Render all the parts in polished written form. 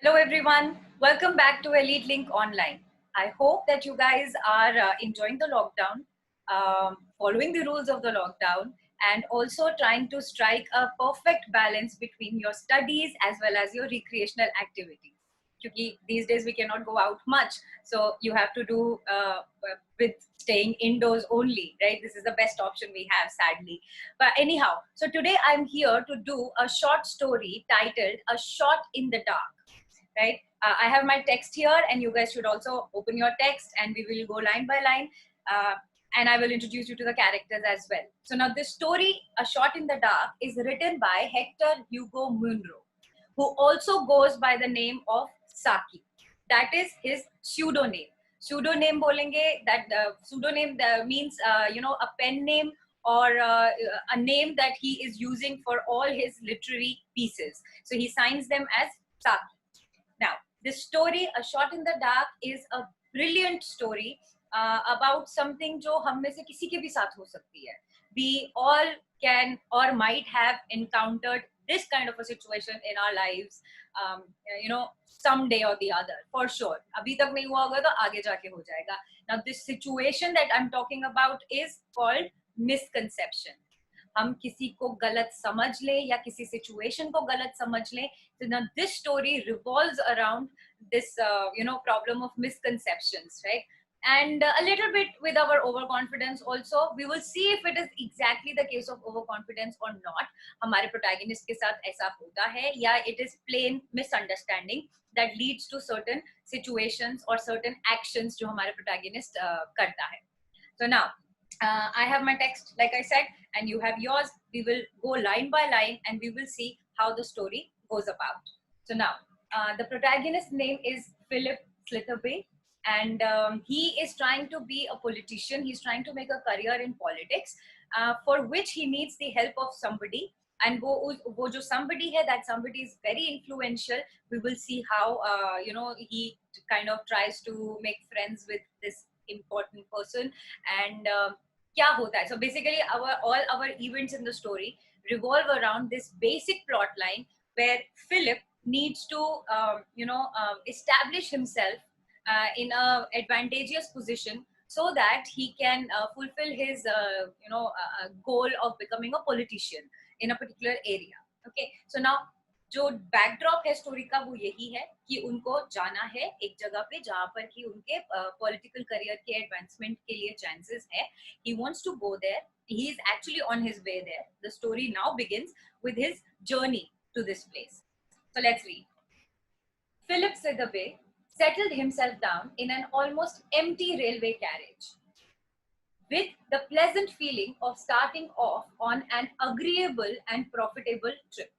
Hello everyone, welcome back to Elite Link Online. I hope that you guys are enjoying the lockdown, following the rules of the lockdown, and also trying to strike a perfect balance between your studies as well as your recreational activities. Because these days we cannot go out much, so you have to do with staying indoors only, right? This is the best option we have, sadly. But anyhow, so today I'm here to do a short story titled A Shot in the Dark, right? I have my text here, and you guys should also open your text, and we will go line by line. And I will introduce you to the characters as well. So now this story, A Shot in the Dark, is written by Hector Hugo Munro, who also goes by the name of Saki. That is his pseudonym. Pseudonym bolenge, that pseudonym means, a pen name or a name that he is using for all his literary pieces. So he signs them as Saki. Now, this story, A Shot in the Dark, is a brilliant story about something जो हम में से किसी के भी साथ हो सकती है. We all can or might have encountered this kind of a situation in our lives, someday or the other, for sure. अभी तक नहीं हुआ होगा तो आगे जाके हो जाएगा. Now, this situation that I'm talking about is called misconception. हम किसी को गलत समझ ले या किसी सिचुएशन को गलत समझ ले. So now this story revolves around this problem of misconceptions, right? And a little bit with our overconfidence also. We will see if it is exactly the case of overconfidence or not. हमारे protagonist के साथ ऐसा होता है या it is plain misunderstanding that leads to certain situations or certain actions जो हमारे protagonist करता है. So now I have my text, like I said, and you have yours. We will go line by line and we will see how the story goes about. So now, the protagonist's name is Philip Slitherby, and he is trying to be a politician. He's trying to make a career in politics, for which he needs the help of somebody. And wo jo somebody hai, that somebody is very influential. We will see how he kind of tries to make friends with this important person, and क्या होता है. So basically all our events in the story revolve around this basic plot line where Philip needs to establish himself in a advantageous position so that he can fulfill his goal of becoming a politician in a particular area. Okay, so now जो backdrop है story का वो यही है कि उनको जाना है एक जगह पे जहां पर कि उनके पॉलिटिकल करियर के एडवांसमेंट के लिए चांसेस है. He wants to go there. He is actually on his way there. The story now begins with his journey to this place. So let's read. Philip Slitherby settled himself down in an almost empty railway carriage with the pleasant feeling of starting off on an agreeable and profitable trip.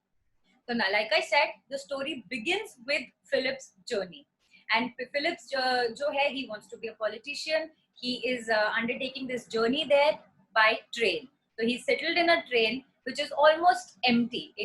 So now, like I said, the story begins with Philip's journey. And Philip's jo hai, he wants to be a politician. He is undertaking this journey there by train. So he's settled in a train which is almost empty.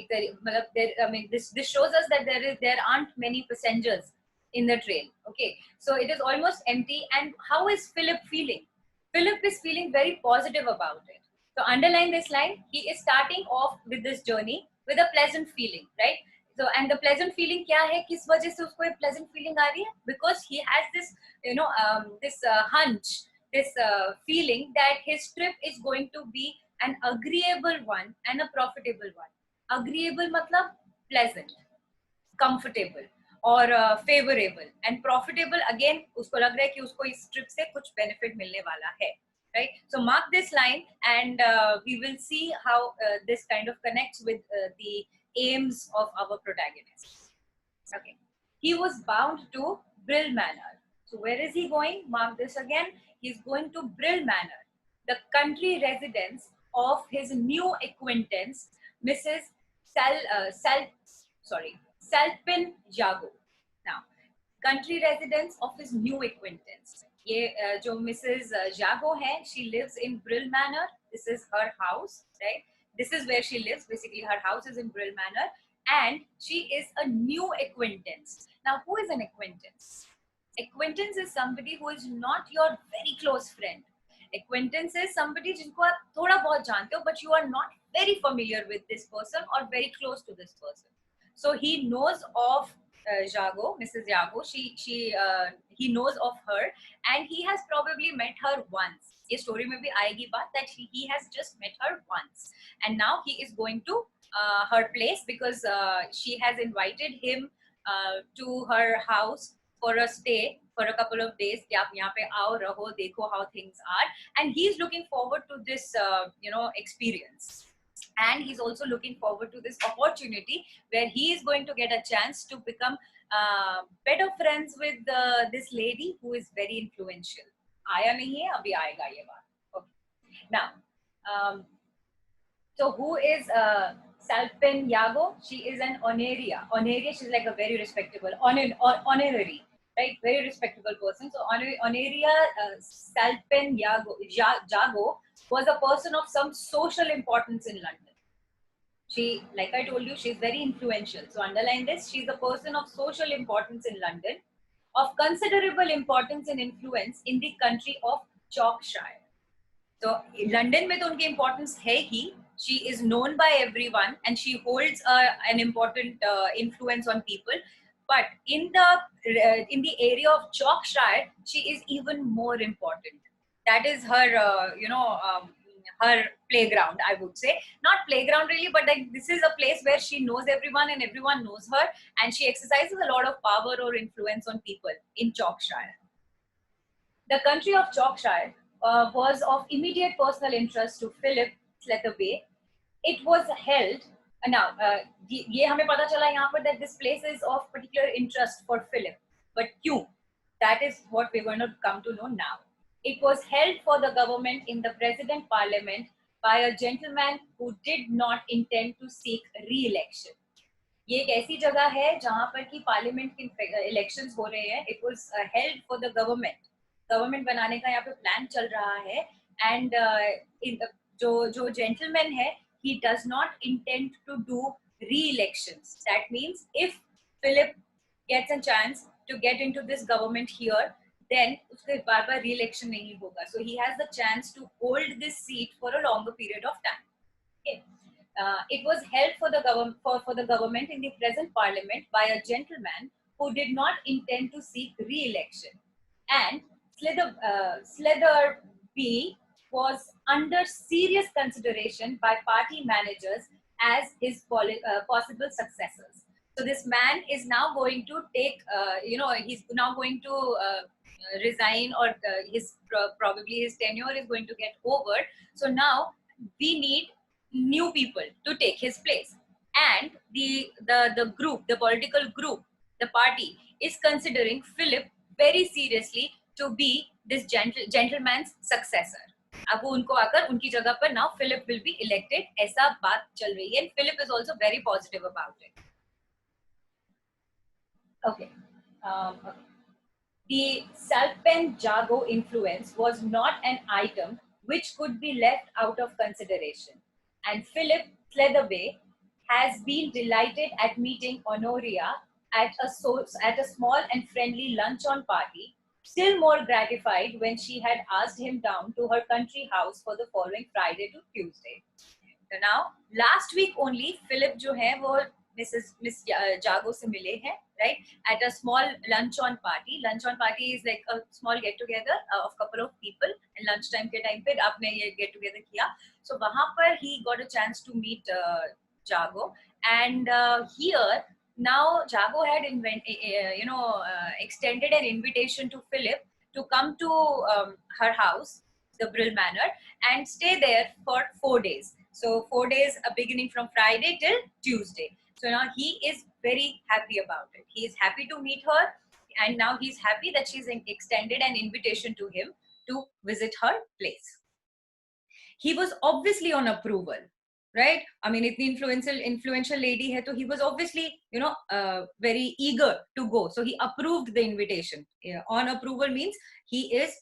This shows us that there aren't many passengers in the train. Okay, so it is almost empty. And how is Philip feeling? Philip is feeling very positive about it. So underline this line. He is starting off with this journey with a pleasant feeling, right? So, and the pleasant feeling क्या है, किस वजह से उसको एक pleasant feeling आ रही है? Because he has this, this hunch, this feeling that his trip is going to be an agreeable one and a profitable one. Agreeable मतलब pleasant, comfortable और favorable, and profitable again उसको लग रहा है कि उसको इस trip से कुछ benefit मिलने वाला है. Right, so mark this line, and we will see how this kind of connects with the aims of our protagonist. Okay, he was bound to Brill Manor. So where is he going? Mark this again. He's going to Brill Manor, the country residence of his new acquaintance, Mrs. Salpin Jago. Now, country residence of his new acquaintance. ये जो Mrs. Jago है, she lives in Brill Manor. This is her house, right? This is where she lives. Basically, her house is in Brill Manor, and she is a new acquaintance. Now, who is an acquaintance? Acquaintance is somebody who is not your very close friend. Acquaintance is somebody जिनको आप थोड़ा बहुत जानते हो, but you are not very familiar with this person or very close to this person. So he knows of Jago, Mrs. Jago, he knows of her, and he has probably met her once. ये story में भी आएगी बात that he has just met her once, and now he is going to her place because she has invited him to her house for a stay for a couple of days. कि आप यहाँ पे आओ, रहो, देखो how things are, and he is looking forward to this experience. And he's also looking forward to this opportunity where he is going to get a chance to become better friends with this lady who is very influential. आया नहीं है, अभी आएगा ये बात. Okay. Now, so who is Salpin Yago? She is an honoria. Honoria, she's like a very respectable, honorary, right? Very respectable person. So honoria Salpin Jago was a person of some social importance in London. She, like I told you, she's very influential. So underline this, she's a person of social importance in London, of considerable importance and influence in the country of Yorkshire. So London में तो उनकी importance है ही. She is known by everyone and she holds an important influence on people. But in the area of Yorkshire, she is even more important. That is her, her playground, I would say. Not playground really, but like this is a place where she knows everyone and everyone knows her, and she exercises a lot of power or influence on people in Yorkshire. The country of Yorkshire was of immediate personal interest to Philip Slethaway. It was held now. ये हमें पता चला यहाँ पर that this place is of particular interest for Philip. But क्यों? That is what we're going to come to know now. It was held for the government in the President Parliament by a gentleman who did not intend to seek re-election. ये एक ऐसी जगह है जहाँ पर कि parliament के elections हो रहे हैं. It was held for the government. Government बनाने का यहाँ पे प्लान चल रहा है, एंड जो जेंटलमैन है, he does not intend to do re-elections. That means if Philip gets a chance to get into this government here, then उसके बार-बार re-election नहीं होगा. So he has the chance to hold this seat for a longer period of time. Okay. It was held for the government in the present parliament by a gentleman who did not intend to seek re-election, and Sletherby was under serious consideration by party managers as his possible successors. So this man is now going to take, he's now going to resign, or probably his tenure is going to get over. So now we need new people to take his place, and the group, the political group, the party is considering Philip very seriously to be this gentleman's successor. अब वो उनको आकर उनकी जगह पर now Philip will be elected, ऐसा बात चल रही है, and Philip is also very positive about it. Okay. The Salpen Jago influence was not an item which could be left out of consideration, and Philip Slethaway has been delighted at meeting Honoria at a small and friendly luncheon party, still more gratified when she had asked him down to her country house for the following Friday to Tuesday. So now, last week only, Philip जो है वो Miss Jago से मिले हैं, right? At a small luncheon party. Luncheon party is like a small get together of couple of people. And lunchtime के time पे आपने ये get together किया. So वहाँ पर he got a chance to meet Jago, and here now Jago had extended an invitation to Philip to come to her house, the Brill Manor, and stay there for 4 days. So 4 days, beginning from Friday till Tuesday. So now he is very happy about it. He is happy to meet her, and now he's happy that she's extended an invitation to him to visit her place. He was obviously on approval, right? I mean, itni influential lady hai, so he was obviously, very eager to go. So he approved the invitation. Yeah, on approval means he is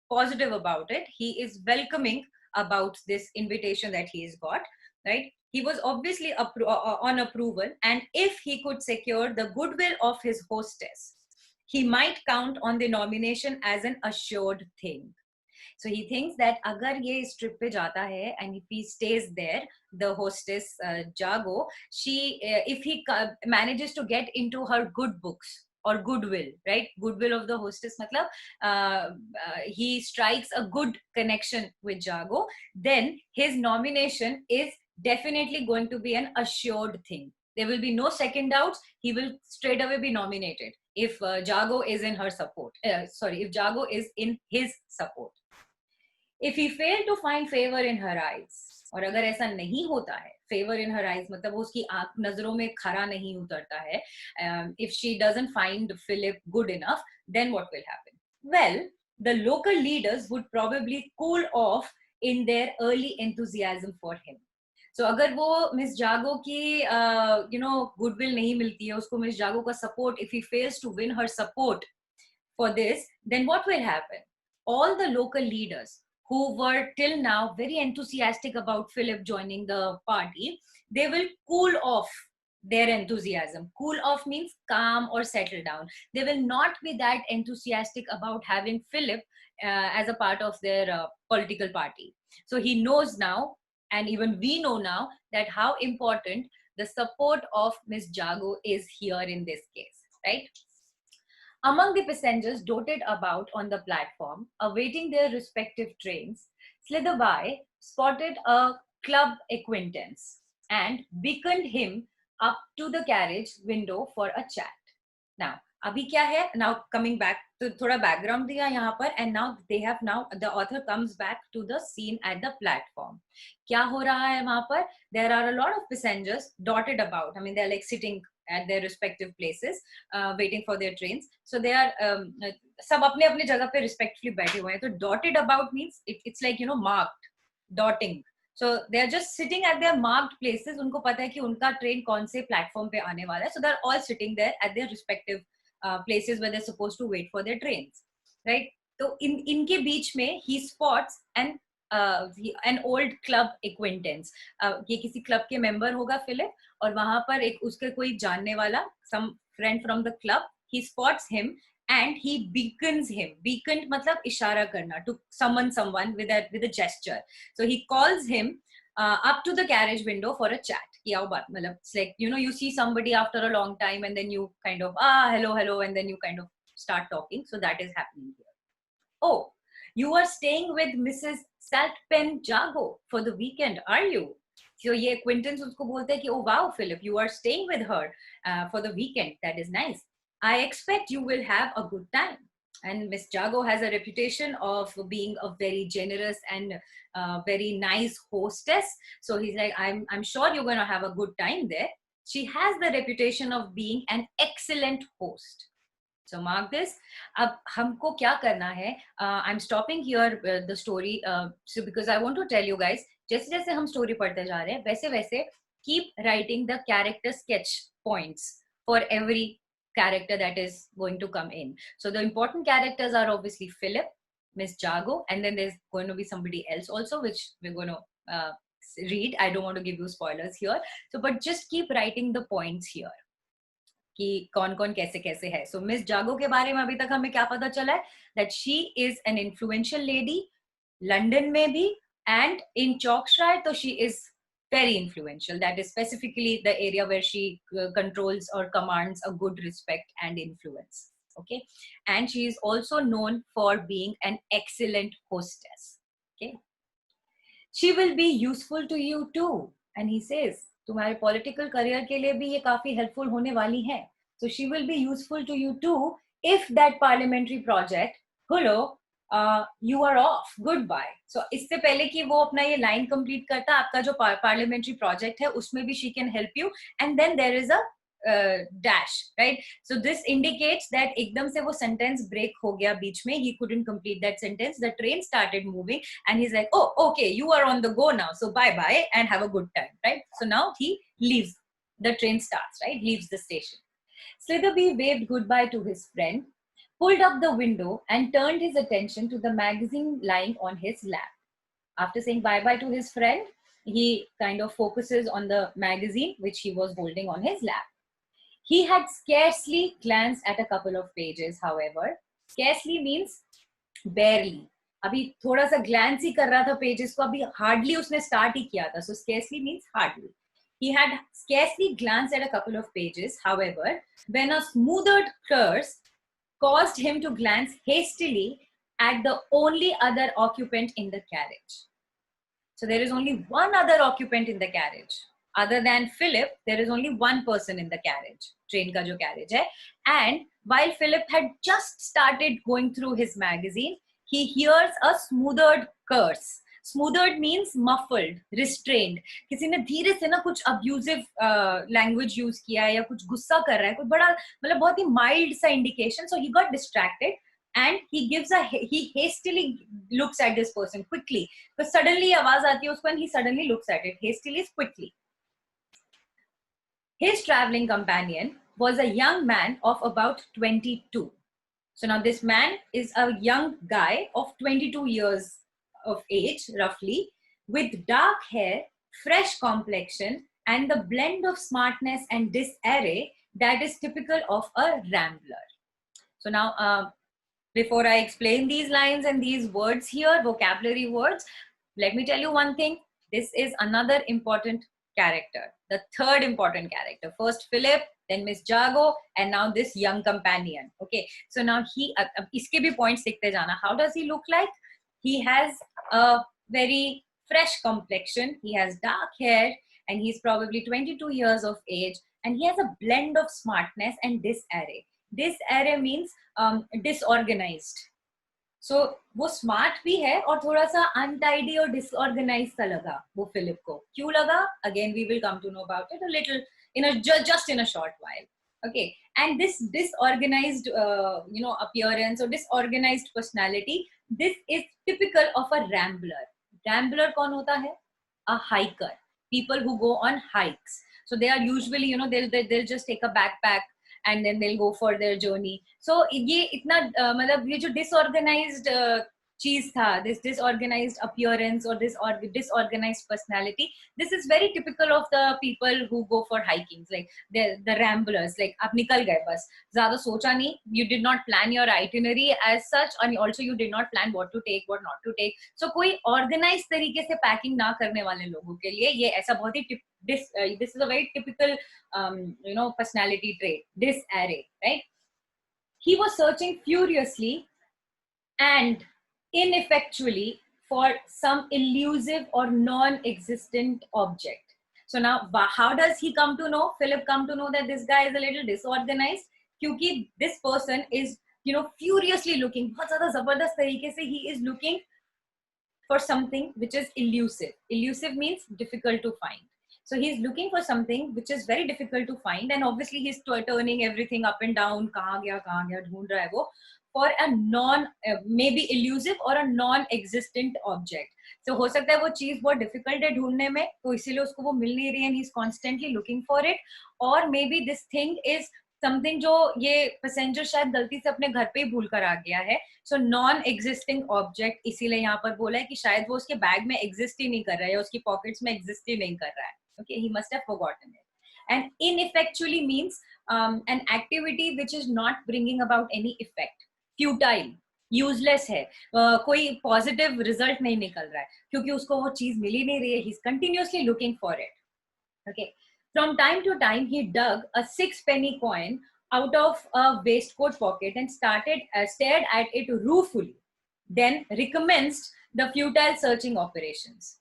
positive about it. He is welcoming about this invitation that he's got, right? He was obviously on approval, and if he could secure the goodwill of his hostess, he might count on the nomination as an assured thing. So he thinks that अगर ये इस trip पे जाता है and if he stays there, the hostess Jago, if he manages to get into her good books or goodwill, right? Goodwill of the hostess, matlab he strikes a good connection with Jago, then his nomination is definitely going to be an assured thing. There will be no second doubts. He will straight away be nominated if Jago is in her support. If Jago is in his support. If he failed to find favor in her eyes, और अगर ऐसा नहीं होता है, favor in her eyes मतलब वो उसकी आंख नजरों में खरा नहीं उतरता है, if she doesn't find Philip good enough, then what will happen? Well, the local leaders would probably cool off in their early enthusiasm for him. So अगर वो मिस जागो की गुडविल नहीं मिलती है उसको, मिस जागो का support, if he fails to win her support for this, then what will happen? All the local leaders who were till now very enthusiastic about Philip joining the party, they will cool off their enthusiasm. Cool off means calm or settle down. They will not be that enthusiastic about having Philip as a part of their political party. So he knows now, and even we know now, that how important the support of Miss Jago is here in this case, right? Among the passengers dotted about on the platform, awaiting their respective trains, Slitherby spotted a club acquaintance and beckoned him up to the carriage window for a chat. Now, अभी क्या है? Now coming back to थोड़ा background दिया यहाँ पर, and now the author comes back to the scene at the platform. क्या हो रहा है वहाँ पर? There are a lot of passengers dotted about. I mean, they're like sitting at their respective places, waiting for their trains. So they are सब अपने अपने जगह पे respectfully बैठे हुए हैं. तो dotted about means it's like marked, dotting. So they are just sitting at their marked places. उनको पता है कि उनका ट्रेन कौन से प्लेटफॉर्म पे आने वाला है. So they're all sitting there at their respective places where they're supposed to wait for their trains, right? तो इनके बीच में he spots an old club acquaintance. ये किसी क्लब के मेंबर होगा फिलिप, और वहां पर एक उसके कोई जानने वाला, some friend from the club, he spots him and he beacons him. Beacon मतलब इशारा करना, to summon someone with a gesture. So he calls him up to the carriage window for a chat. कि आओ बात, मतलब it's like you see somebody after a long time and then you kind of hello and then you kind of start talking. So that is happening here. Oh, you are staying with Mrs. Saltpen Jago for the weekend, are you? So ये acquaintance उसको बोलते हैं कि oh wow Philip, you are staying with her for the weekend. That is nice. I expect you will have a good time. And Miss Jago has a reputation of being a very generous and very nice hostess. So he's like, I'm sure you're going to have a good time there. She has the reputation of being an excellent host. So mark this. अब हमको क्या करना है? I'm stopping here the story so because I want to tell you guys, जैसे जैसे हम story पढ़ते जा रहे हैं, वैसे वैसे keep writing the character sketch points for every character that is going to come in. So the important characters are obviously Philip, Miss Jago, and then there's going to be somebody else also, which we're going to read. I don't want to give you spoilers here. So, but just keep writing the points here. कि कौन कौन कैसे कैसे है. So Miss Jago के बारे में अभी तक हमें क्या पता चला है? That she is an influential lady, London में भी, and in Chalkshire, so she is very influential. That is specifically the area where she controls or commands a good respect and influence. Okay, and she is also known for being an excellent hostess. Okay, she will be useful to you too. And he says, तुम्हारे political career के लिए भी ये काफी helpful होने वाली है. So she will be useful to you too if that parliamentary project, hello, you are off, goodbye. So इससे पहले कि वो अपना ये line complete करता, आपका जो parliamentary project है उसमें भी she can help you. And then there is a dash, right? So this indicates that एकदम से वो sentence break हो गया बीच में. He couldn't complete that sentence. The train started moving and he's like, oh, okay, you are on the go now. So bye-bye and have a good time, right? So now he leaves. The train starts, right? Leaves the station. Slitherby waved goodbye to his friend, pulled up the window and turned his attention to the magazine lying on his lap. After saying bye-bye to his friend, he kind of focuses on the magazine which he was holding on his lap. He had scarcely glanced at a couple of pages, however. Scarcely means barely. अभी थोड़ा सा glans ही कर रहा था pages को, अभी hardly उसने start ही किया था. So scarcely means hardly. He had scarcely glanced at a couple of pages. However, when a smothered curse caused him to glance hastily at the only other occupant in the carriage. So there is only one other occupant in the carriage. Other than Philip, there is only one person in the carriage. Train ka jo carriage hai. And while Philip had just started going through his magazine, he hears a smothered curse. Smothered means muffled, restrained. किसी ने धीरे से ना कुछ abusive language use किया है या कुछ गुस्सा कर रहा है, कुछ बड़ा मतलब बहुत ही mild सा indication. So he got distracted and he hastily looks at this person quickly. So suddenly आवाज आती है उसको and he suddenly looks at it. Hastily is quickly. His traveling companion was a young man of about 22. So now this man is a young guy of 22 years of age, roughly, with dark hair, fresh complexion, and the blend of smartness and disarray that is typical of a rambler. So now, before I explain these lines and these words here, vocabulary words, let me tell you one thing. This is another important character, the third important character. First Philip, then Miss Jago, and now this young companion. Okay, so now iske bhi points likhte jana. How does he look like? He has a very fresh complexion, he has dark hair, and he's probably 22 years of age, and he has a blend of smartness and disarray. Disarray means disorganized. सो वो smart भी है और थोड़ा सा untidy और disorganise सा लगा वो फिलिप को. क्यों लगा? Again we will come to know about it a little in a just in a short while. Okay, and this disorganized appearance or disorganized personality, this is typical of a rambler. Rambler कौन होता है? A hiker, people who go on hikes. So they are usually, they'll just take a backpack and then they'll go for their journey. So ये इतना मतलब ये जो disorganized चीज था, this disorganized appearance or this disorganized personality, this is very typical of the people who go for hiking, like the ramblers. Like आप निकल गए बस, ज्यादा सोचा नहीं, you did not plan your itinerary as such, and also you did not plan what to take, what not to take. So कोई organized तरीके से packing ना करने वाले लोगों के लिए ये ऐसा बहुत ही this is a very typical personality trait, disarray, right? He was searching furiously and ineffectually for some elusive or non-existent object. So now how does he come to know, Philip come to know that this guy is a little disorganized? Kyunki this person is furiously looking, bahut zyada zabardast tarike se he is looking for something which is elusive. Elusive means difficult to find. So he's looking for something which is very difficult to find, and obviously he's turning everything up and down, kahan gaya dhoond raha hai wo, for a maybe elusive or a non-existent object. So हो सकता है वो चीज बहुत difficult है ढूंढने में, तो इसीलिए उसको वो मिल नहीं रही है, and he's constantly looking for it. Or maybe this thing is something जो ये पैसेंजर शायद गलती से अपने घर पे ही भूल कर आ गया है. सो नॉन एग्जिस्टिंग ऑब्जेक्ट इसीलिए यहाँ पर बोला है कि शायद वो उसके बैग में एग्जिस्ट ही नहीं कर रहा है, उसकी पॉकेट्स में एग्जिस्ट ही नहीं कर रहा है. Okay, he must have forgotten it. And ineffectually means an activity which is not bringing about any effect. Futile, useless है, कोई पॉजिटिव रिजल्ट नहीं निकल रहा है क्योंकि उसको वो चीज मिल ही नहीं रही है. He is continuously looking for it. Okay. From time to time, he dug a 6-penny coin out of a waistcoat pocket and stared at it ruefully. Then recommenced the futile searching operations.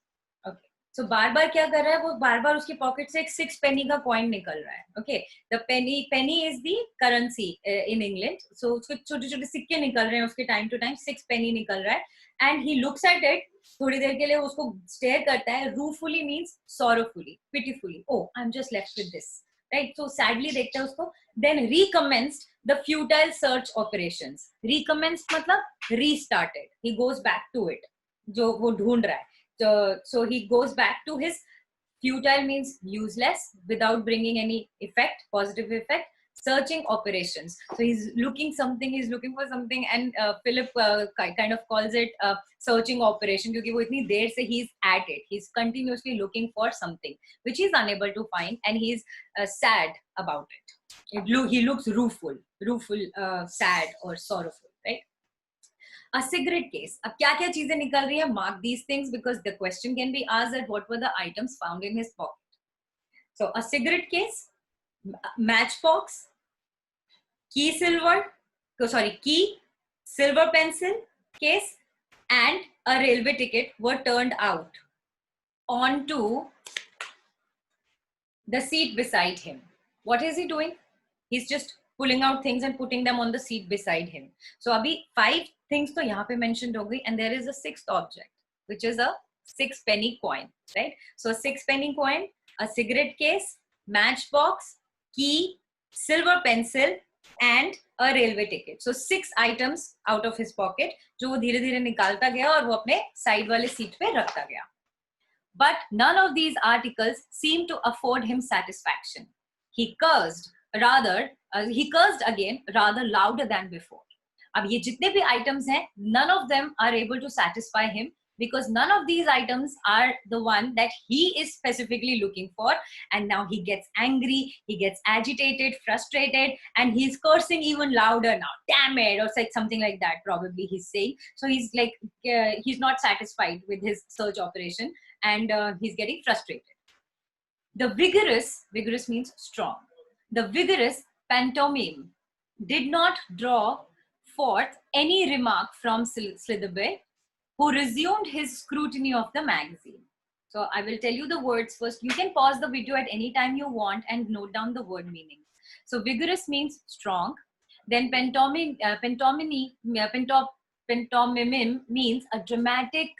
Okay. So बार-बार क्या कर रहा है वो? बार-बार उसकी pocket से एक 6-penny का कॉइन निकल रहा है. Okay. The penny is the currency in England. So उसके छोटे-छोटे सिक्के निकल रहे हैं उसके time to time. 6-penny निकल रहा है. And he looks at it. थोड़ी देर के लिए उसको स्टेयर करता है. Ruefully means sorrowfully, pitifully. Oh, I'm just left with this, right? So sadly देखता है उसको. Then recommenced the futile search operations. Recommenced मतलब restarted. He goes back to it. जो वो ढूंढ रहा है. So he goes back to his futile means useless, without bringing any effect, positive effect. Searching operations. So he's looking for something, and Philip kind of calls it searching operation क्योंकि वो इतनी देर से he's at it. He's continuously looking for something which he's unable to find, and he's sad about it. He looks rueful, sad or sorrowful, right? A cigarette case. अब क्या क्या चीजें निकल रही है? Mark these things because the question can be asked that what were the items found in his pocket. So a cigarette case, matchbox, key, silver pencil case, and a railway ticket were turned out onto the seat beside him. What is he doing? He's just pulling out things and putting them on the seat beside him. So abhi 5 things to yahan pe mentioned ho gayi, and there is a 6th object, which is a 6-penny coin, right? So a 6-penny coin, a cigarette case, matchbox, key, silver pencil, and a railway ticket. So 6 items out of his pocket, जो वो धीरे धीरे निकालता गया और वो अपने side वाले सीट पे रखता गया. But none of these articles seemed to afford him satisfaction. He cursed again rather louder than before. अब ये जितने भी items हैं, none of them are able to satisfy him because none of these items are the one that he is specifically looking for. And now he gets angry, he gets agitated, frustrated, and he's cursing even louder now. Damn it, or something like that, probably he's saying. So he's like, he's not satisfied with his search operation, and he's getting frustrated. The vigorous means strong. The vigorous pantomime did not draw forth any remark from Slitherby, who resumed his scrutiny of the magazine. So I will tell you the words first. You can pause the video at any time you want and note down the word meaning. So vigorous means strong. Then pantomime means a dramatic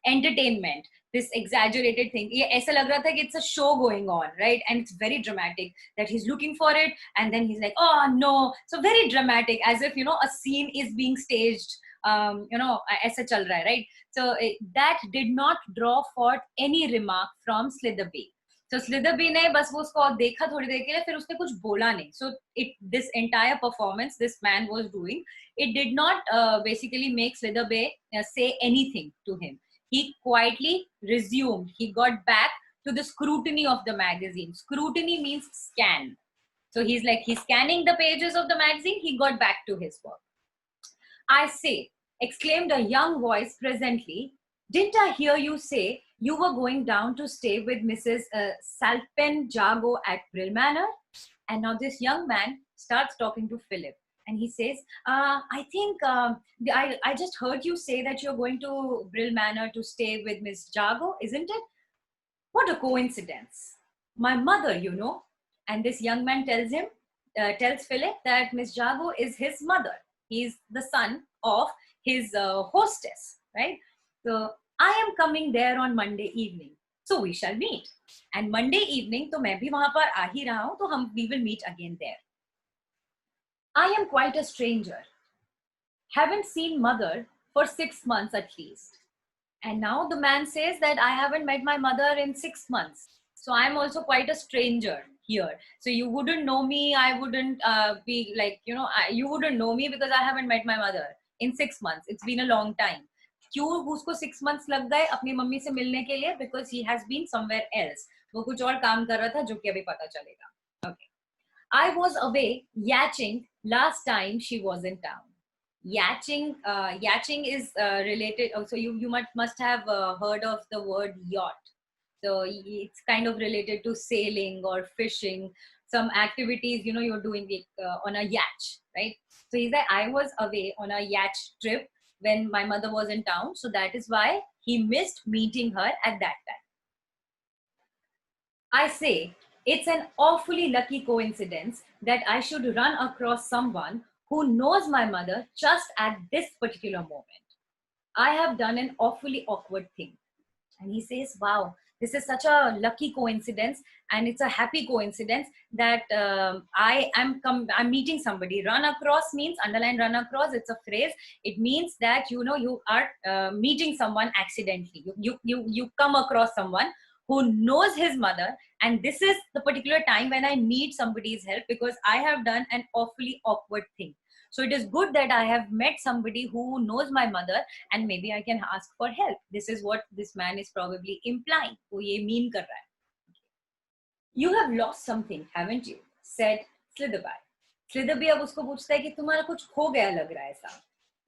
entertainment. This exaggerated thing. ये ऐसा लग रहा था कि it's a show going on, right? And it's very dramatic that he's looking for it, and then he's like, oh no. So very dramatic, as if, you know, a scene is being staged. ऐसा चल रहा है, right? So that did not draw forth any remark from Slitherby. So Slitherby ने बस वो उसको देखा थोड़ी देर के लिए, फिर उसने कुछ बोला नहीं. So this entire performance this man was doing, it did not basically make Slitherby say anything to him. He quietly resumed. He got back to the scrutiny of the magazine. Scrutiny means scan. So he's scanning the pages of the magazine. He got back to his work. I say, exclaimed a young voice presently, didn't I hear you say you were going down to stay with Mrs. Salpenjago at Brill Manor? And now this young man starts talking to Philip. And he says, I think I just heard you say that you're going to Brill Manor to stay with Miss Jago, isn't it? What a coincidence. My mother, you know. And this young man tells Philip that Miss Jago is his mother. He's the son of his hostess, right? So I am coming there on Monday evening. So we shall meet. And Monday evening, तो मैं भी वहाँ पर आ ही रहा हूँ, तो we will meet again there. I am quite a stranger. Haven't seen mother for 6 months at least. And now the man says that I haven't met my mother in 6 months. So I'm also quite a stranger here. So you wouldn't know me. I wouldn't be like, you know, you wouldn't know me because I haven't met my mother in 6 months. It's been a long time. क्यों उसको 6 months लग गए अपनी mummy से मिलने के लिए? Because he has been somewhere else. वो कुछ और काम कर रहा था जो कि अभी पता चलेगा. Okay. I was away yachting last time she was in town. Yachting is related. So you must have heard of the word yacht. So it's kind of related to sailing or fishing. Some activities, you know, you're doing it on a yacht, right? So he said, I was away on a yacht trip when my mother was in town. So that is why he missed meeting her at that time. I say, it's an awfully lucky coincidence that I should run across someone who knows my mother just at this particular moment. I have done an awfully awkward thing. And he says, wow, this is such a lucky coincidence, and it's a happy coincidence that I'm meeting somebody. Run across means, underline run across, it's a phrase. It means that, you know, you are meeting someone accidentally. You come across someone who knows his mother, and this is the particular time when I need somebody's help because I have done an awfully awkward thing. So it is good that I have met somebody who knows my mother and maybe I can ask for help. This is what this man is probably implying. वो ये mean कर रहा है. You have lost something, haven't you? Said Slitherby. Slitherby अब उसको पूछता है कि तुम्हारा कुछ खो गया लग रहा है ऐसा.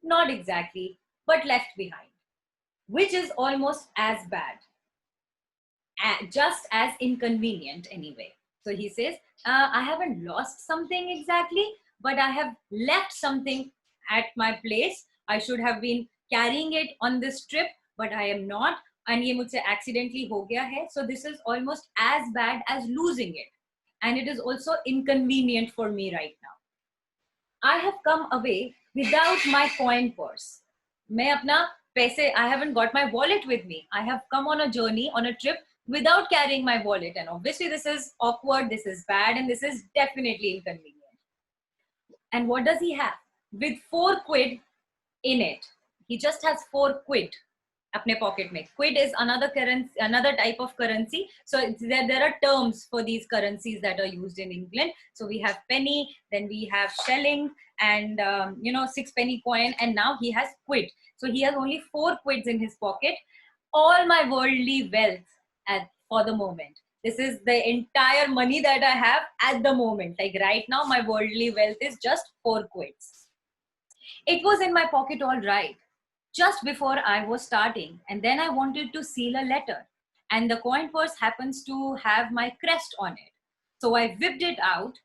Not exactly, but left behind, which is almost as bad, just as inconvenient anyway. So he says, I haven't lost something exactly, but I have left something at my place. I should have been carrying it on this trip, but I am not. And ye mujhse accidentally ho gaya hai. So this is almost as bad as losing it. And it is also inconvenient for me right now. I have come away without my coin purse. मैं अपना पैसे, I haven't got my wallet with me. I have come on a journey, on a trip without carrying my wallet. And obviously this is awkward, this is bad, and this is definitely inconvenient. And what does he have? With 4 quid in it. He just has 4 quid अपने pocket में. Quid is another currency, another type of currency. So there are terms for these currencies that are used in England. So we have penny, then we have shilling, and 6-penny coin, and now he has quid. So he has only 4 quids in his pocket. All my worldly wealth for the moment. This is the entire money that I have at the moment. Like right now, my worldly wealth is just 4 quids. It was in my pocket all right, just before I was starting, and then I wanted to seal a letter, and the coin purse happens to have my crest on it. So I whipped it out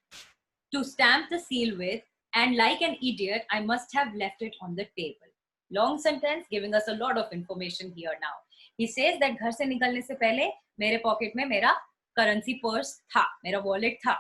to stamp the seal with, and like an idiot, I must have left it on the table. Long sentence, giving us a lot of information here now. He says that घर से निकलने से पहले मेरे pocket में मेरा currency purse था, मेरा wallet था.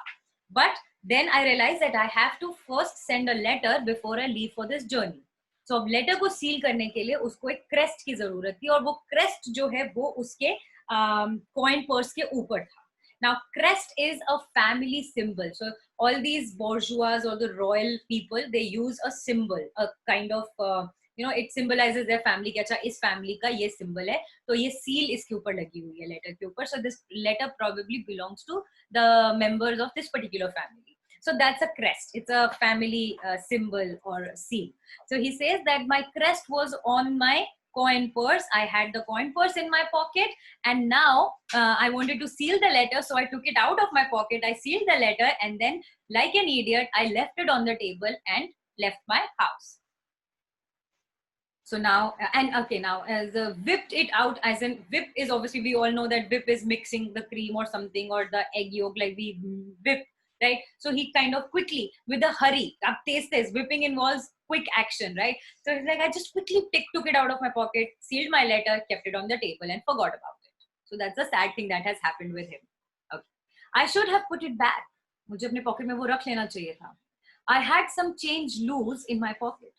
But then I realized that I have to first send a letter before I leave for this journey. So अब लेटर को सील करने के लिए उसको एक क्रेस्ट की जरूरत थी, और वो क्रेस्ट जो है वो उसके कॉइन पर्स के ऊपर था. Now crest is a family symbol. So all these bourgeois or the royal people, they use a symbol, a kind of it symbolizes their family कि अच्छा इस family का ये symbol है, तो ये seal इसके ऊपर लगी हुई है letter के ऊपर. So this letter probably belongs to the members of this particular family. So that's a crest. It's a family symbol or seal. So he says that my crest was on my coin purse. I had the coin purse in my pocket, and now I wanted to seal the letter, so I took it out of my pocket. I sealed the letter, and then, like an idiot, I left it on the table and left my house. So now, now as whipped it out, as in whip is obviously, we all know that whip is mixing the cream or something, or the egg yolk, like we whip, right? So he kind of quickly, with a hurry, up taste this, whipping involves quick action, right? So he's like, I just quickly took it out of my pocket, sealed my letter, kept it on the table, and forgot about it. So that's a sad thing that has happened with him. Okay. I should have put it back. मुझे अपने pocket में वो रख लेना चाहिए था. I had some change loose in my pocket.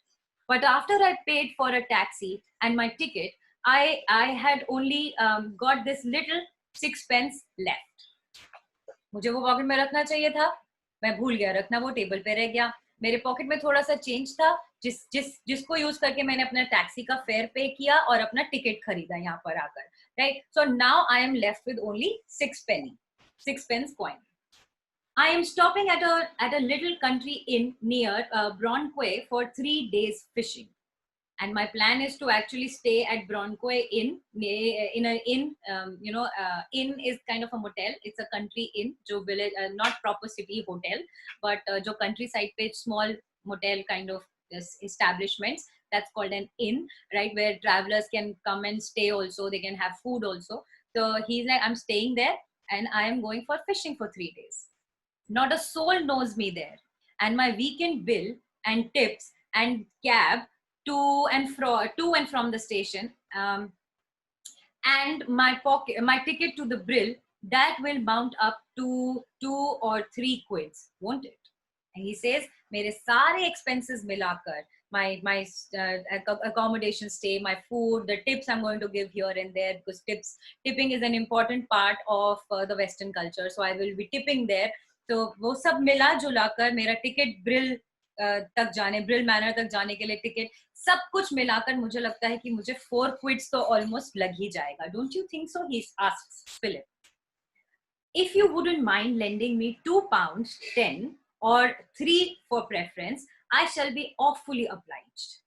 But after I paid for a taxi and my ticket, I had only got this little 6 pence left. मुझे वो पॉकेट में रखना चाहिए था, मैं भूल गया रखना, वो टेबल पे रह गया. मेरे पॉकेट में थोड़ा सा चेंज था, जिसको यूज करके मैंने अपना टैक्सी का फेयर पे किया और अपना टिकट खरीदा यहाँ पर आकर, right? So now I am left with only 6 pence coin. I am stopping at a little country inn near Bronquay for 3 days fishing, and my plan is to actually stay at Bronquay Inn. In an inn, inn is kind of a motel. It's a country inn, jo village, not proper city hotel, but jo countryside pe small motel kind of establishments. That's called an inn, right? Where travelers can come and stay. Also, they can have food also. So he's like, I'm staying there, and I am going for fishing for 3 days. Not a soul knows me there, and my weekend bill and tips and cab to and from the station, and my ticket to the Brill, that will mount up to 2 or 3 quids, won't it? And he says, मेरे सारे expenses मिलाकर, my accommodation stay, my food, the tips I'm going to give here and there, because tipping is an important part of the Western culture. So I will be tipping there. तो वो सब मिला जुला कर मेरा ticket Brill तक जाने, Brill manner तक जाने के लिए टिकट, सब कुछ मिलाकर मुझे लगता है कि मुझे 4 क्विड्स तो ऑलमोस्ट लग ही जाएगा. Don't you think so? He asks Philip, if you wouldn't mind lending me £2 10 or 3 for preference, I shall be awfully obliged.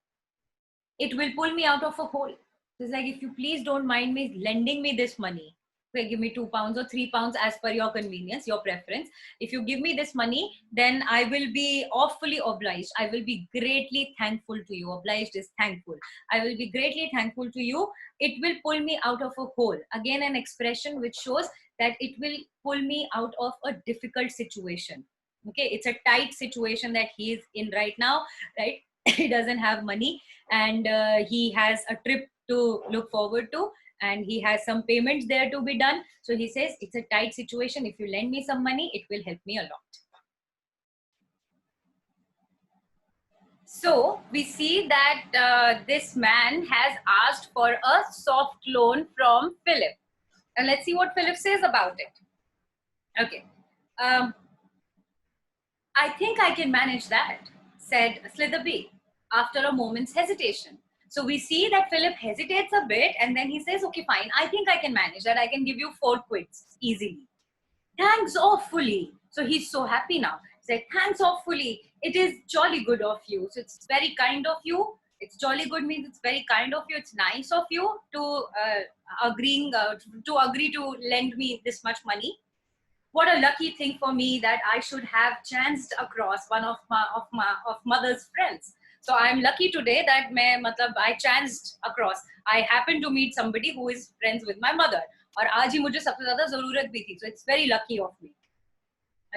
It will pull me out of a hole. It's like, if you please don't mind me lending me this money, Okay, give me £2 or £3 as per your convenience, your preference. If you give me this money, then I will be awfully obliged. I will be greatly thankful to you. Obliged is thankful. I will be greatly thankful to you. It will pull me out of a hole. Again, an expression which shows that it will pull me out of a difficult situation. Okay, it's a tight situation that he is in right now, right? He doesn't have money, and he has a trip to look forward to, and he has some payments there to be done. So he says, it's a tight situation. If you lend me some money, it will help me a lot. So we see that this man has asked for a soft loan from Philip. And let's see what Philip says about it. Okay. I think I can manage that, said Slitherby after a moment's hesitation. So we see that Philip hesitates a bit and then he says, okay, fine, I think I can manage that. I can give you 4 quids easily. Thanks awfully. So he's so happy now. He said, thanks awfully. It is jolly good of you. So it's very kind of you. It's jolly good means it's very kind of you. It's nice of you to agree to lend me this much money. What a lucky thing for me that I should have chanced across one of mother's friends. So I'm lucky today that I chanced across. I happened to meet somebody who is friends with my mother. और आज ही मुझे सबसे ज़्यादा ज़रूरत भी थी. So it's very lucky of me.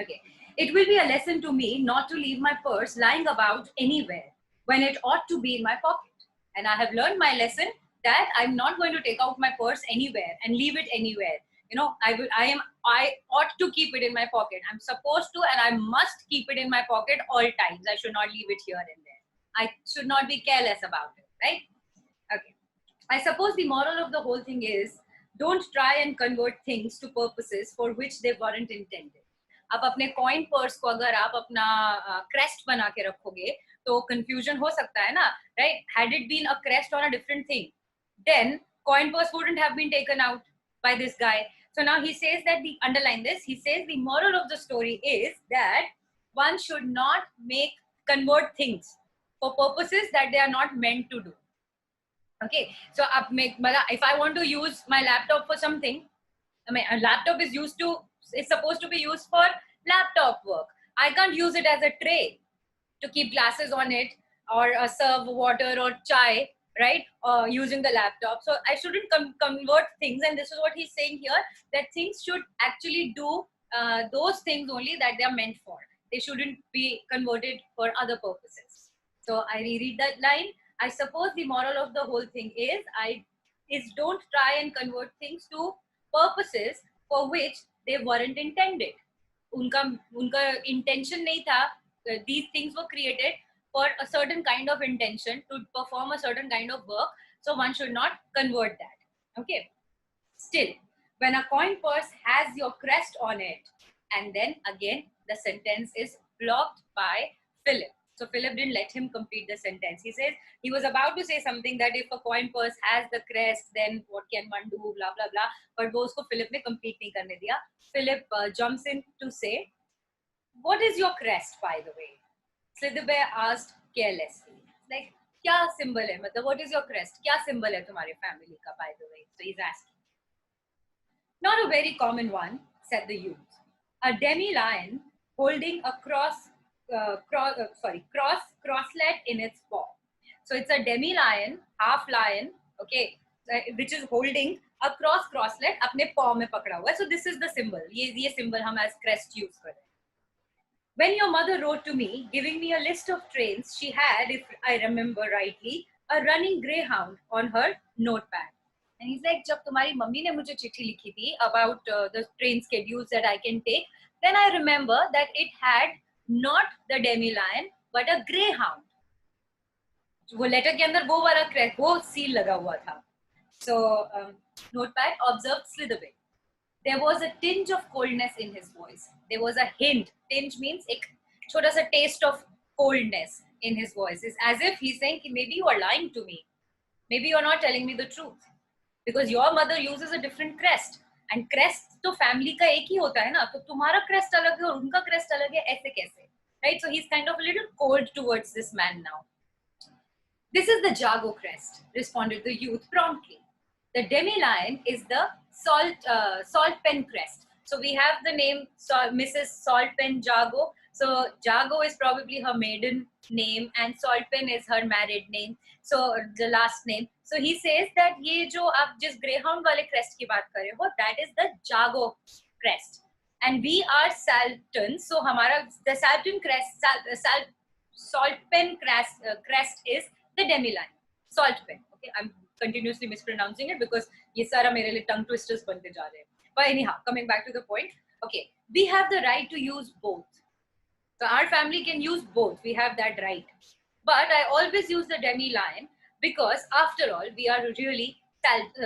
Okay. It will be a lesson to me not to leave my purse lying about anywhere when it ought to be in my pocket. And I have learned my lesson that I'm not going to take out my purse anywhere and leave it anywhere. You know, I ought to keep it in my pocket. I'm supposed to, and I must keep it in my pocket all times. I should not leave it here and there. I should not be careless about it, right? Okay. I suppose the moral of the whole thing is, don't try and convert things to purposes for which they weren't intended. आप अपने coin purse को अगर आप अपना crest बना के रखोगे तो कंफ्यूजन हो सकता है ना, right? Had it been a crest on a different thing, then coin purse wouldn't have been taken out by this guy. So now he says that underline this, he says the moral of the story is that one should not convert things for purposes that they are not meant to do. Okay, so if I want to use my laptop for something, I mean, a laptop is supposed to be used for laptop work. I can't use it as a tray to keep glasses on it or serve water or chai, right? Using the laptop. So I shouldn't convert things. And this is what he's saying here, that things should actually do those things only that they are meant for. They shouldn't be converted for other purposes. So I reread that line. I suppose the moral of the whole thing is don't try and convert things to purposes for which they weren't intended. उनका intention नहीं था. These things were created for a certain kind of intention, to perform a certain kind of work. So one should not convert that. Okay. Still, when a coin purse has your crest on it, and then again the sentence is blocked by Philip. So Philip didn't let him complete the sentence. He says he was about to say something that if a coin purse has the crest, then what can one do? Blah blah blah. But वो उसको Philip ने complete नहीं करने दिया. Philip jumps in to say, "What is your crest, by the way?" Slitherby asked carelessly. Like, क्या symbol है? मतलब what is your crest? क्या symbol है तुम्हारे family का, by the way? So he's asking. Not a very common one, said the youth. A demi-lion holding a crosslet in its paw. So it's a demi-lion, half lion, okay, which is holding a crosslet अपने paw में पकड़ा हुआ है. So this is the symbol. ये symbol हम as crest use कर रहे हैं. When your mother wrote to me, giving me a list of trains, she had, if I remember rightly, a running greyhound on her notepad. And he's like, जब तुम्हारी mummy ने मुझे चिट्ठी लिखी थी about the train schedules that I can take, then I remember that it had not the demi-lion, but a greyhound. वो letter के अंदर वो सील लगा हुआ था. So notepad observed Slitherby. There was a tinge of coldness in his voice. There was a hint. Tinge means एक छोटा सा taste of coldness in his voice. It's as if he's saying, maybe you are lying to me. Maybe you're not telling me the truth. Because your mother uses a different crest. And crest तो family का एक ही होता है ना. तो तुम्हारा crest अलग है और उनका crest अलग है. ऐसे कैसे? Right? So he's kind of a little cold towards this man now. This is the Jago crest, responded the youth promptly. The demi-lion is the Salt Pen Crest. So we have the name Mrs. Salt Pen Jago. So Jago is probably her maiden name and Salt Pen is her married name. So the last name. So he says that ये जो आप जिस Greyhound वाले crest की बात कर रहे हो, that is the Jago crest. And we are Saltons. So हमारा the Salton crest, Salt Pen crest is the demi line. Salt Pen. Okay, I'm continuously mispronouncing it because ये सारा मेरे लिए tongue twisters बनते जा रहे हैं. But anyhow, coming back to the point. Okay, we have the right to use both. So our family can use both. We have that right. But I always use the demi line because after all, we are really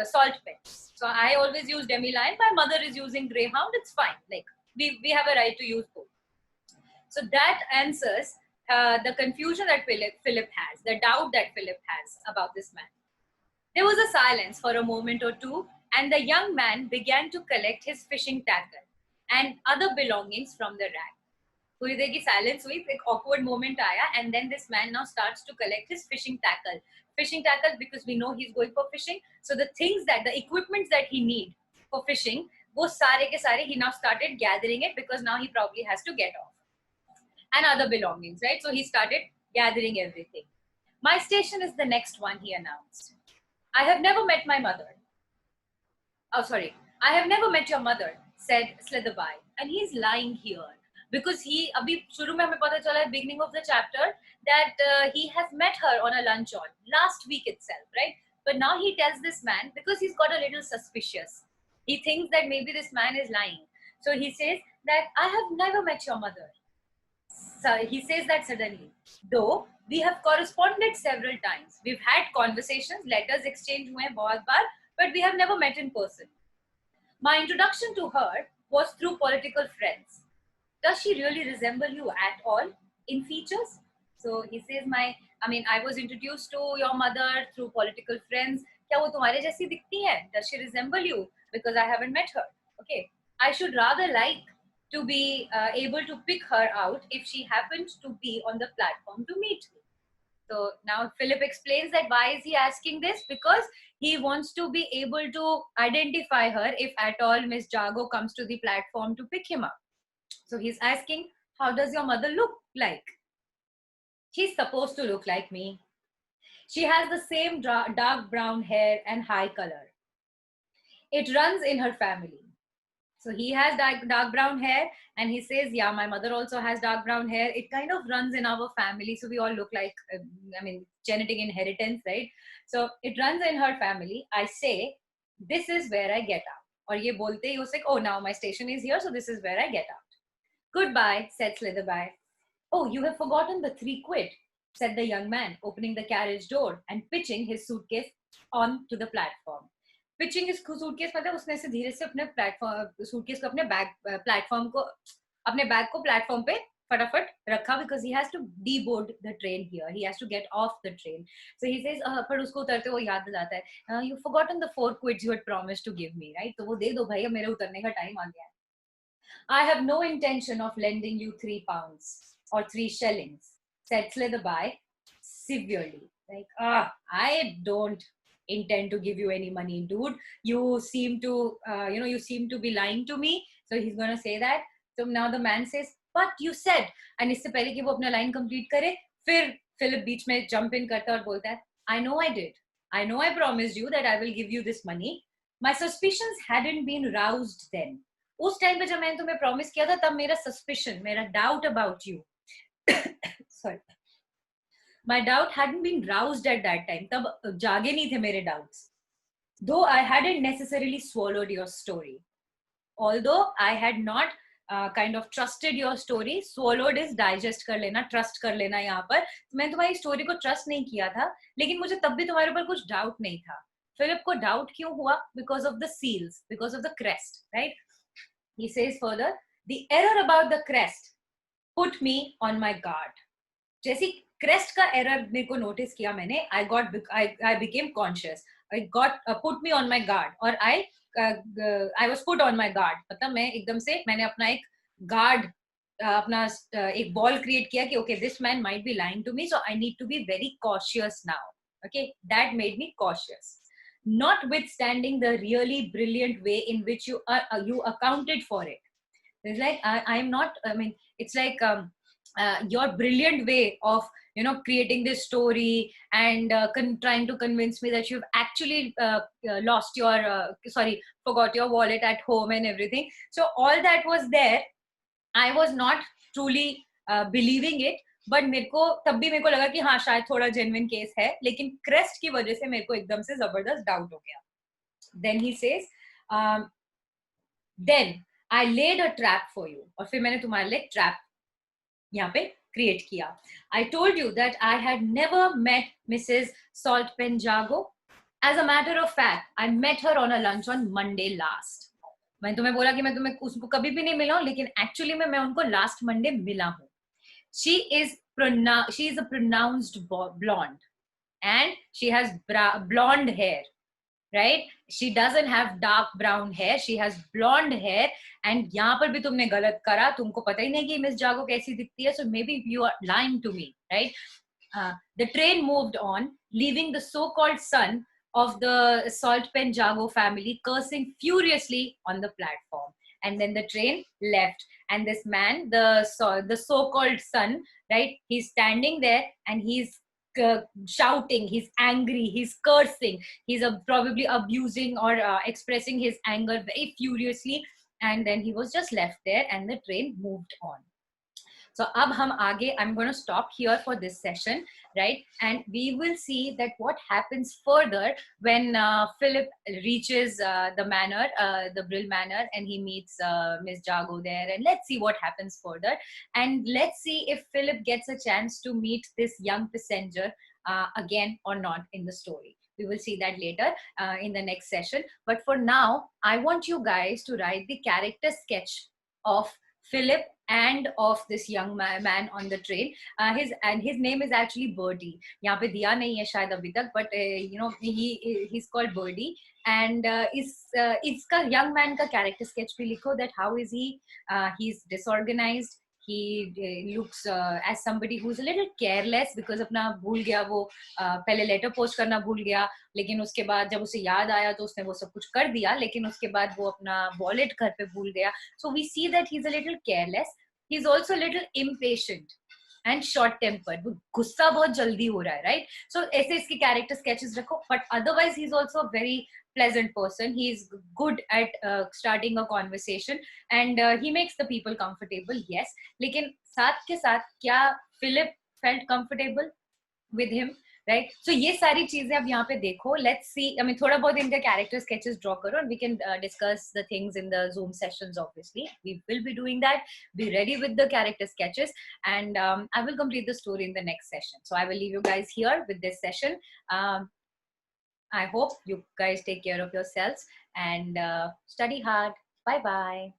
salt pens. So I always use demi line. My mother is using Greyhound. It's fine. Like we have a right to use both. So that answers the confusion that Philip has, the doubt that Philip has about this man. There was a silence for a moment or two, and the young man began to collect his fishing tackle and other belongings from the rack. थोड़ी देर की silence हुई, एक awkward moment आया, and then this man now starts to collect his fishing tackle. Fishing tackle because we know he's going for fishing. So the equipment that he need for fishing, वो सारे के सारे he now started gathering it because now he probably has to get off. And other belongings, right? So he started gathering everything. My station is the next one, he announced. I have never met my mother. Oh, sorry. I have never met your mother, said Slitherby. And he's lying here. Because he, abhi shuru mein hame pata chala at beginning of the chapter that he has met her on a luncheon last week itself, right? But now he tells this man because he's got a little suspicious. He thinks that maybe this man is lying. So he says that I have never met your mother. So he says that suddenly. Though we have corresponded several times. We've had conversations, letters exchanged हुए हैं बहुत बार, but we have never met in person. My introduction to her was through political friends. Does she really resemble you at all in features? So he says, I was introduced to your mother through political friends. क्या वो तुम्हारे जैसी दिखती है? Does she resemble you? Because I haven't met her. Okay. I should rather like to be able to pick her out if she happened to be on the platform to meet me. So now Philip explains that why is he asking this? Because he wants to be able to identify her if at all Miss Jago comes to the platform to pick him up. So he's asking, how does your mother look like? She's supposed to look like me. She has the same dark brown hair and high color. It runs in her family. So he has dark brown hair and he says, yeah, my mother also has dark brown hair. It kind of runs in our family. So we all look like, genetic inheritance, right? So it runs in her family. I say, this is where I get out. Or ye bolte hi usse, oh, now my station is here. So this is where I get out. Goodbye, said Slitherby. Oh, you have forgotten the 3 quid, said the young man, opening the carriage door and pitching his suitcase onto the platform. Pitching his suitcase मतलब उसने ऐसे धीरे से अपने suitcase को अपने platform को अपने bag को platform पे फटाफट रखा because he has to deboard the train here. He has to get off the train. So he says, पर उसको उतरते वो याद दिलाता है, you've forgotten the 4 quids you had promised to give me, right? तो वो दे दो भाई, अब मेरे उतरने का time आ गया है. I have no intention of lending you 3 pounds or 3 shillings, said Slitherby severely. Like, I don't intend to give you any money, dude. You seem to, you seem to be lying to me. So he's going to say that. So now the man says, but you said, and इससे पहले कि वो अपना line complete करे, फिर Philip बीच में jump in करता और बोलता है, I know I did. I know I promised you that I will give you this money. My suspicions hadn't been roused then. उस टाइम पे जब मैंने तुम्हें प्रॉमिस किया था तब मेरा सस्पिशन, मेरा doubt about you sorry, my doubt hadn't been roused at that time. तब जागे नहीं थे मेरे doubts. Though I hadn't necessarily swallowed your story. Although I had not kind of trusted your story. Swallowed is digest कर लेना, trust कर लेना यहाँ पर. मैं तुम्हारी story को trust नहीं किया था, लेकिन मुझे तब भी तुम्हारे ऊपर कुछ doubt नहीं था. Philip को doubt क्यों हुआ? Because of the seals, because of the crest, right? He says further, the error about the crest put me on my guard. जैसी crest का error मेरे को notice किया मैंने, I became conscious. I got put me on my guard, और I was put on my guard. मतलब मैं एकदम से मैंने अपना एक guard, अपना एक ball create किया कि okay, this man might be lying to me, so I need to be very cautious now. Okay, that made me cautious. notwithstanding the really brilliant way in which you accounted for it. It's like I'm not. I mean, it's like your brilliant way of creating this story and trying to convince me that you've actually lost your forgot your wallet at home and everything. So all that was there. I was not truly believing it, but मेरे को तब भी मेरे को लगा कि हाँ शायद थोड़ा जेन्युइन केस है, लेकिन क्रेस्ट की वजह से मेरे को एकदम से जबरदस्त डाउट हो गया. Then he says then I laid a trap for you, और फिर मैंने तुम्हारे लिए ट्रैप यहाँ पे क्रिएट किया. I told you that I had never met Mrs Salt पेंजागो. As a matter of fact I met her on a lunch on Monday last. मैंने तुम्हें बोला कि मैं तुम्हें उसको कभी भी नहीं मिला हूँ, लेकिन एक्चुअली में मैं उनको लास्ट मंडे मिला हूँ. She is a pronounced blonde, and she has blonde hair, right? She doesn't have dark brown hair, she has blonde hair. And यहाँ पर भी तुमने गलत करा, तुमको पता ही नहीं कि मिस जागो कैसी दिखती है, so maybe you are lying to me, right? The train moved on, leaving the so-called son of the Salt Pen Jago family cursing furiously on the platform. And then the train left, and this man, the so-called son, right, he's standing there and he's shouting, he's angry, he's cursing, he's probably abusing or expressing his anger very furiously. And then he was just left there, and the train moved on. So ab hum aage, I'm going to stop here for this session, right? And we will see that what happens further when Philip reaches the manor, the Brill Manor, and he meets Miss Jago there. And let's see what happens further. And let's see if Philip gets a chance to meet this young passenger again or not in the story. We will see that later in the next session. But for now, I want you guys to write the character sketch of Philip and of this young man on the train. His name is actually Birdie. यहाँ पे दिया नहीं है शायद अभी तक, but he's called Birdie. And इसका young man का character sketch भी लिखो, that how is he? He's disorganized. He looks as somebody who's a little careless because अपना भूल गया वो पहले लेटर पोस्ट करना भूल गया, लेकिन उसके बाद जब उसे याद आया तो उसने वो सब कुछ कर दिया, लेकिन उसके बाद वो अपना वॉलेट घर पे भूल गया. So we see that he's a little careless. He's also a little impatient and short tempered. वो गुस्सा बहुत जल्दी हो रहा है, right? So ऐसे इसके character sketches रखो. But otherwise he's also a very pleasant person. He's good at starting a conversation, and he makes the people comfortable, yes. लेकिन साथ के साथ क्या Philip felt comfortable with him, right? So ये सारी चीजें अब यहाँ पे देखो. Let's see. I mean, थोड़ा बहुत इनका character sketches draw करो, and we can discuss the things in the Zoom sessions. Obviously, we will be doing that. Be ready with the character sketches, and I will complete the story in the next session. So I will leave you guys here with this session. I hope you guys take care of yourselves and study hard. Bye bye.